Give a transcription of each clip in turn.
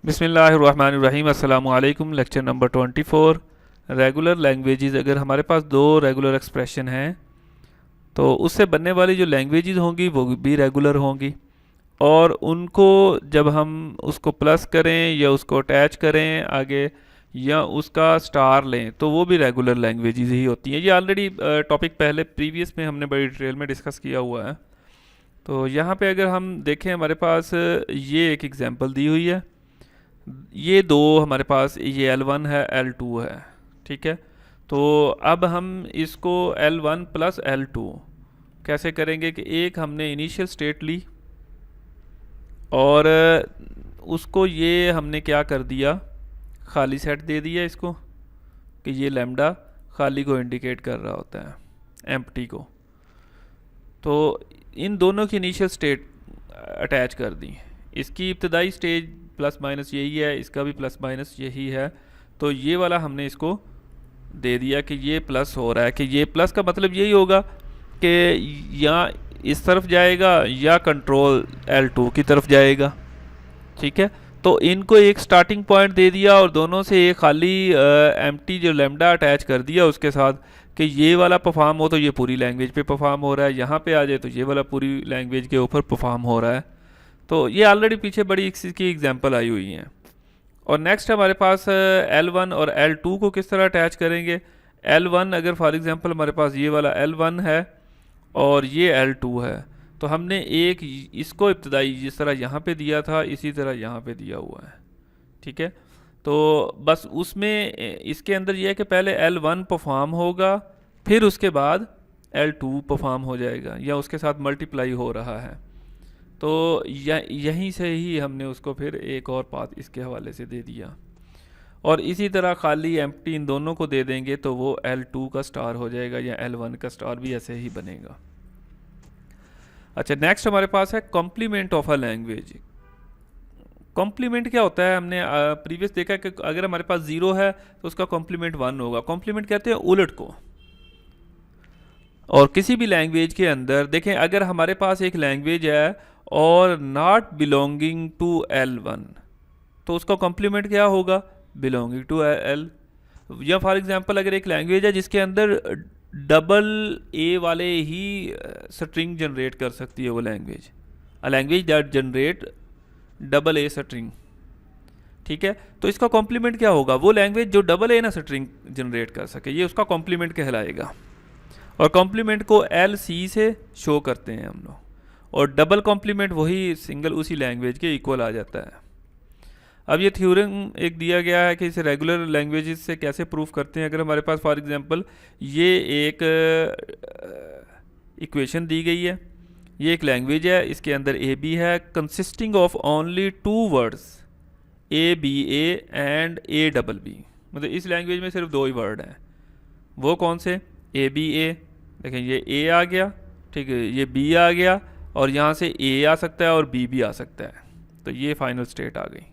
बिस्मिल्लाहिर्रहमानिर्रहीम। अस्सलामु अलैकुम। Lecture number 24। Regular languages. अगर हमारे पास दो रेगुलर एक्सप्रेशन हैं तो उससे बनने वाली जो लैंग्वेजेस होंगी वो भी रेगुलर होंगी, और उनको जब हम उसको प्लस करें या उसको अटैच करें आगे या उसका स्टार लें तो वो भी रेगुलर लैंग्वेजेस ही होती हैं। ये ऑलरेडी टॉपिक पहले प्रीवियस में हमने बड़ी डिटेल में डिस्कस किया हुआ है। तो यहाँ पे अगर हम देखें, हमारे पास ये एक एग्जांपल दी हुई है। ये दो हमारे पास, ये L1 है, L2 है, ठीक है। तो अब हम इसको L1 प्लस L2 कैसे करेंगे कि एक हमने इनिशियल स्टेट ली और उसको ये हमने क्या कर दिया, खाली सेट दे दिया इसको, कि ये लैम्डा खाली को इंडिकेट कर रहा होता है, एम्प्टी को। तो इन दोनों की इनिशियल स्टेट अटैच कर दी। इसकी इब्तदाई स्टेज प्लस माइनस यही है, इसका भी प्लस माइनस यही है। तो ये वाला हमने इसको दे दिया कि ये प्लस हो रहा है, कि ये प्लस का मतलब यही होगा कि या इस तरफ जाएगा या कंट्रोल L2 की तरफ जाएगा, ठीक है। तो इनको एक स्टार्टिंग पॉइंट दे दिया और दोनों से एक खाली एम्प्टी जो लैम्डा अटैच कर दिया उसके साथ, कि ये वाला परफॉर्म हो तो ये पूरी लैंग्वेज पे परफॉर्म हो रहा है, यहाँ पे आ जाए तो ये वाला पूरी लैंग्वेज के ऊपर परफॉर्म हो रहा है। तो ये ऑलरेडी पीछे बड़ी इसकी एग्जांपल आई हुई हैं। और नेक्स्ट हमारे पास L1 और L2 को किस तरह अटैच करेंगे। L1 अगर फॉर एग्जांपल हमारे पास ये वाला L1 है और ये L2 है, तो हमने एक इसको इब्तदाई जिस तरह यहाँ पे दिया था इसी तरह यहाँ पे दिया हुआ है, ठीक है। तो बस उसमें इसके अंदर यह है कि पहले L1 परफॉर्म होगा, फिर उसके बाद L2 परफॉर्म हो जाएगा या उसके साथ मल्टीप्लाई हो रहा है। तो यहीं से ही हमने उसको फिर एक और पाथ इसके हवाले से दे दिया, और इसी तरह खाली एम्प्टी इन दोनों को दे देंगे तो वो L2 का स्टार हो जाएगा या L1 का स्टार भी ऐसे ही बनेगा। अच्छा, नेक्स्ट हमारे पास है complement of a language. Complement क्या होता है, हमने प्रीवियस देखा कि अगर हमारे पास 0 है तो उसका कॉम्प्लीमेंट 1 होगा। कॉम्प्लीमेंट कहते हैं उलट को। और किसी भी लैंग्वेज के अंदर देखें, अगर हमारे पास एक लैंग्वेज है और नॉट बिलोंगिंग टू L1 तो उसका कॉम्प्लीमेंट क्या होगा, बिलोंगिंग टू L। या फॉर एग्जांपल अगर एक लैंग्वेज है जिसके अंदर डबल ए वाले ही स्ट्रिंग जनरेट कर सकती है वो language, a language that generate double a string, ठीक है। तो इसका कॉम्प्लीमेंट क्या होगा, वो लैंग्वेज जो डबल ए ना स्ट्रिंग जनरेट कर सके, ये उसका कॉम्प्लीमेंट कहलाएगा। और कॉम्प्लीमेंट को LC से शो करते हैं हम लोग, और डबल कॉम्प्लीमेंट वही सिंगल उसी लैंग्वेज के इक्वल आ जाता है। अब ये थ्योरम एक दिया गया है कि इसे रेगुलर लैंग्वेजेस से कैसे प्रूफ करते हैं। अगर हमारे पास फॉर एग्जांपल ये एक इक्वेशन दी गई है, ये एक लैंग्वेज है, इसके अंदर AB है, consisting of only 2 words ABA and ABB। मतलब इस लैंग्वेज में सिर्फ 2 ही वर्ड हैं। वो कौन से, ABA, देखें ये A आ गया, ठीक है, ये B आ गया, और यहाँ से A आ सकता है और B भी आ सकता है। तो ये फाइनल स्टेट आ गई।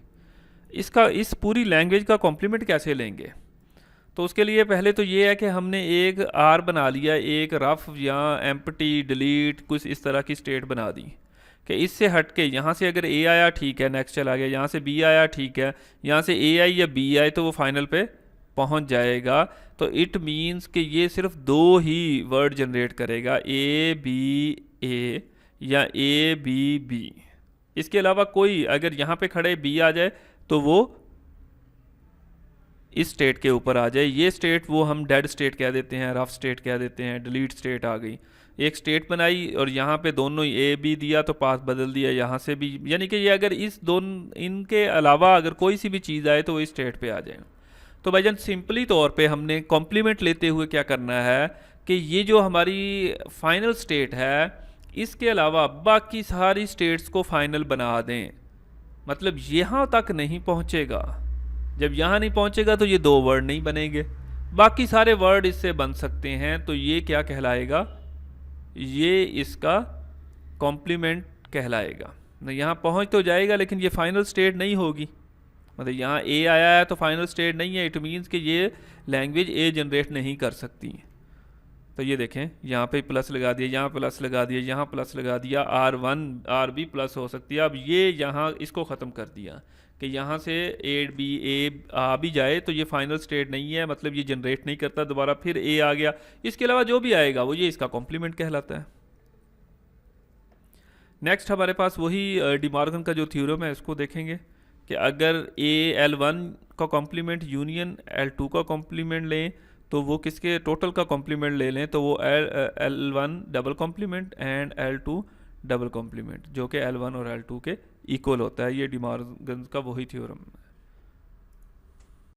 इसका इस पूरी लैंग्वेज का कॉम्प्लीमेंट कैसे लेंगे, तो उसके लिए पहले तो ये है कि हमने एक R बना लिया, एक रफ या एम्प्टी डिलीट कुछ इस तरह की स्टेट बना दी कि इससे हट के यहाँ से अगर A आया ठीक है, नेक्स्ट चला गया, यहाँ से B आया ठीक है, यहाँ से A आई या B आए तो वो फाइनल पे पहुँच जाएगा। तो इट मीन्स कि ये सिर्फ 2 ही वर्ड जनरेट करेगा, ABA या ABB। इसके अलावा कोई अगर यहाँ पे खड़े B आ जाए तो वो इस स्टेट के ऊपर आ जाए। ये स्टेट वो हम डेड स्टेट कह देते हैं, रफ स्टेट कह देते हैं, डिलीट स्टेट आ गई। एक स्टेट बनाई और यहाँ पे दोनों AB दिया तो पाथ बदल दिया यहाँ से भी, यानी कि ये अगर इस दोनों इनके अलावा अगर कोई सी भी चीज़ आए तो वो इस स्टेट पे आ जाए। तो भाईजान सिंपली तौर पे हमने कॉम्प्लीमेंट लेते हुए क्या करना है कि ये जो हमारी फाइनल स्टेट है इसके अलावा बाकी सारी स्टेट्स को फाइनल बना दें। मतलब यहाँ तक नहीं पहुँचेगा, जब यहाँ नहीं पहुँचेगा तो ये 2 वर्ड नहीं बनेंगे, बाकी सारे वर्ड इससे बन सकते हैं। तो ये क्या कहलाएगा, ये इसका कॉम्प्लीमेंट कहलाएगा। यहाँ पहुँच तो जाएगा लेकिन ये फाइनल स्टेट नहीं होगी। मतलब यहाँ A आया है तो फाइनल स्टेट नहीं है, इट मीन्स कि ये लैंग्वेज A जनरेट नहीं कर सकती। तो ये देखें, यहाँ पे प्लस लगा दिया, यहाँ प्लस लगा दिया, यहाँ प्लस लगा दिया, R1 RB प्लस हो सकती है। अब ये यहाँ इसको ख़त्म कर दिया कि यहाँ से ए बी ए आ भी जाए तो ये फाइनल स्टेट नहीं है, मतलब ये जनरेट नहीं करता दोबारा फिर ए आ गया। इसके अलावा जो भी आएगा वो ये इसका कॉम्प्लीमेंट कहलाता है। नेक्स्ट हमारे पास वही डिमॉर्गन का जो थ्योरम है इसको देखेंगे कि अगर A L1 का कॉम्प्लीमेंट यूनियन L2 का कॉम्प्लीमेंट लें तो वो किसके टोटल का कॉम्प्लीमेंट ले लें तो वो L1 double complement and L2 double complement, जो कि L1 और L2 के इक्वल होता है। ये डिमॉर्गन का वही थ्योरम है।